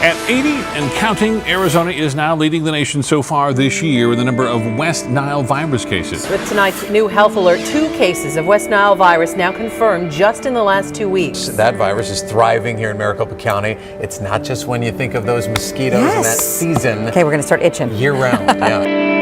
At 80 and counting, Arizona is now leading the nation so far this year in the number of West Nile virus cases. With tonight's new health alert, 2 cases of West Nile virus now confirmed just in the last 2 weeks. That virus is thriving here in Maricopa County. It's not just when you think of those mosquitoes in that season. Okay, we're going to start itching. Year round, yeah.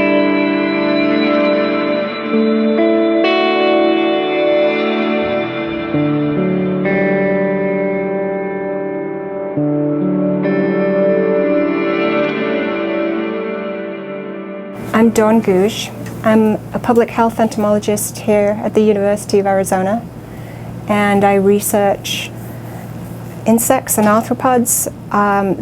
I'm Dawn Gouge. I'm a public health entomologist here at the University of Arizona, and I research insects and arthropods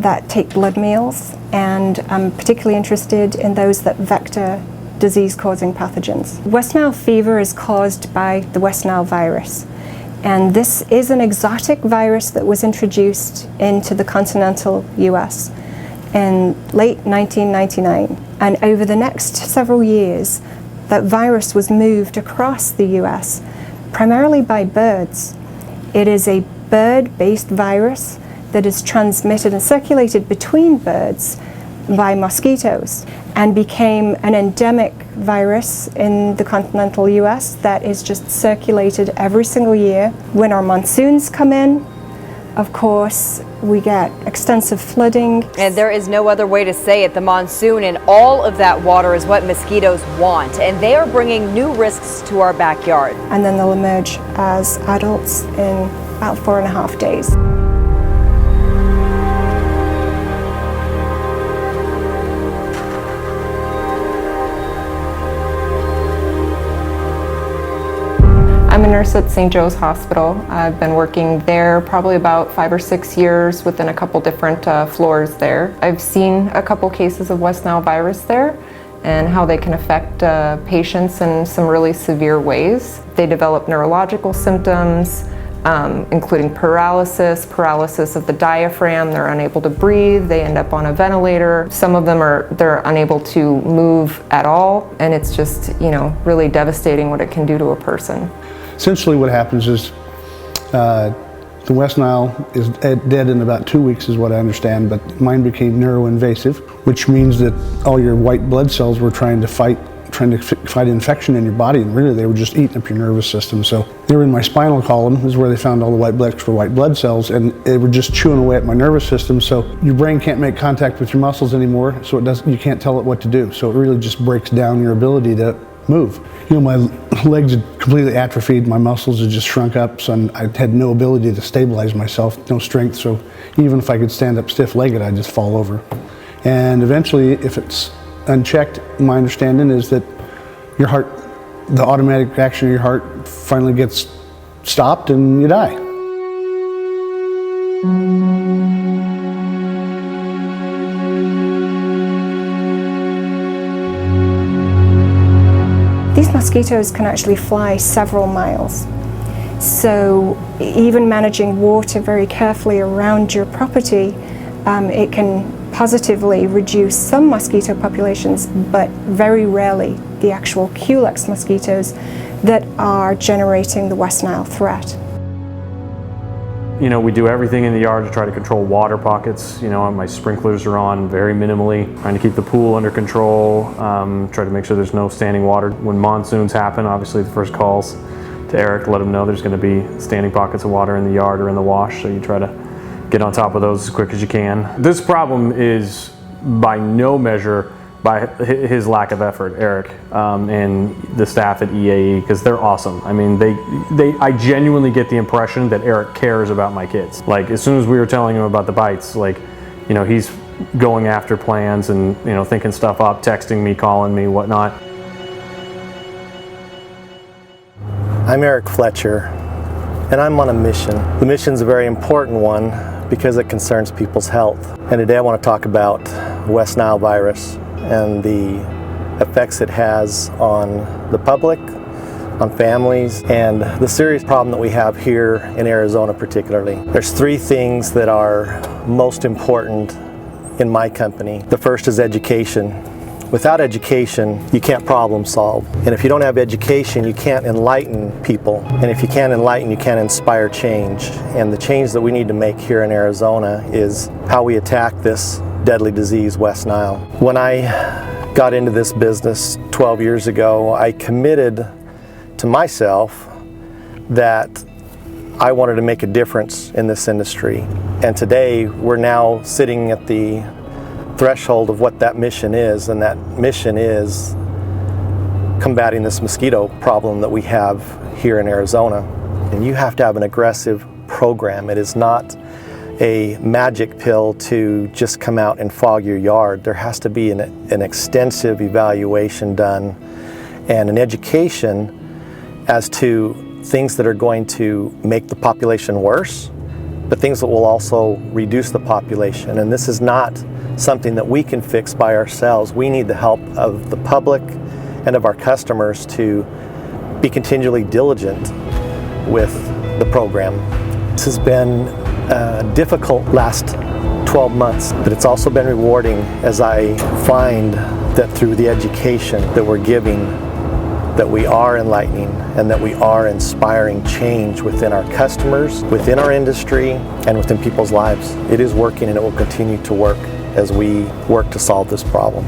that take blood meals, and I'm particularly interested in those that vector disease-causing pathogens. West Nile fever is caused by the West Nile virus, and this is an exotic virus that was introduced into the continental US in late 1999. And over the next several years, that virus was moved across the US, primarily by birds. It is a bird-based virus that is transmitted and circulated between birds by mosquitoes, and became an endemic virus in the continental US that is just circulated every single year. When our monsoons come in, of course, we get extensive flooding. And there is no other way to say it. The monsoon and all of that water is what mosquitoes want, and they are bringing new risks to our backyard. And then they'll emerge as adults in about 4.5 days. I'm a nurse at St. Joe's Hospital. I've been working there probably about 5 or 6 years within a couple different floors there. I've seen a couple cases of West Nile virus there and how they can affect patients in some really severe ways. They develop neurological symptoms, including paralysis of the diaphragm. They're unable to breathe. They end up on a ventilator. Some of them they're unable to move at all, and it's just, really devastating what it can do to a person. Essentially what happens is the West Nile is dead in about 2 weeks is what I understand, but mine became neuroinvasive, which means that all your white blood cells were trying to fight infection in your body, and really they were just eating up your nervous system. So they were in my spinal column, this is where they found all the white blood cells, and they were just chewing away at my nervous system. So your brain can't make contact with your muscles anymore, so you can't tell it what to do. So it really just breaks down your ability to move. My legs had completely atrophied, my muscles had just shrunk up, so I had no ability to stabilize myself, no strength, so even if I could stand up stiff-legged, I'd just fall over. And eventually, if it's unchecked, my understanding is that your heart, the automatic reaction of your heart finally gets stopped and you die. These mosquitoes can actually fly several miles. So even managing water very carefully around your property, it can positively reduce some mosquito populations, but very rarely the actual Culex mosquitoes that are generating the West Nile threat. We do everything in the yard to try to control water pockets. My sprinklers are on very minimally, trying to keep the pool under control, try to make sure there's no standing water. When monsoons happen, obviously the first calls to Eric, let him know there's going to be standing pockets of water in the yard or in the wash, so you try to get on top of those as quick as you can. This problem is by no measure by his lack of effort, Eric, and the staff at EAE, because they're awesome. I mean, I genuinely get the impression that Eric cares about my kids. Like, as soon as we were telling him about the bites, he's going after plans and, thinking stuff up, texting me, calling me, whatnot. I'm Eric Fletcher, and I'm on a mission. The mission's a very important one because it concerns people's health. And today I want to talk about West Nile virus and the effects it has on the public, on families, and the serious problem that we have here in Arizona particularly. There's 3 things that are most important in my company. The first is education. Without education, you can't problem solve. And if you don't have education, you can't enlighten people. And if you can't enlighten, you can't inspire change. And the change that we need to make here in Arizona is how we attack this deadly disease, West Nile. When I got into this business 12 years ago, I committed to myself that I wanted to make a difference in this industry. And today, we're now sitting at the threshold of what that mission is, and that mission is combating this mosquito problem that we have here in Arizona. And you have to have an aggressive program. It is not a magic pill to just come out and fog your yard. There has to be an extensive evaluation done and an education as to things that are going to make the population worse, but things that will also reduce the population. And this is not something that we can fix by ourselves. We need the help of the public and of our customers to be continually diligent with the program. This has been a difficult last 12 months, but it's also been rewarding as I find that through the education that we're giving, that we are enlightening and that we are inspiring change within our customers, within our industry, and within people's lives. It is working, and it will continue to work as we work to solve this problem.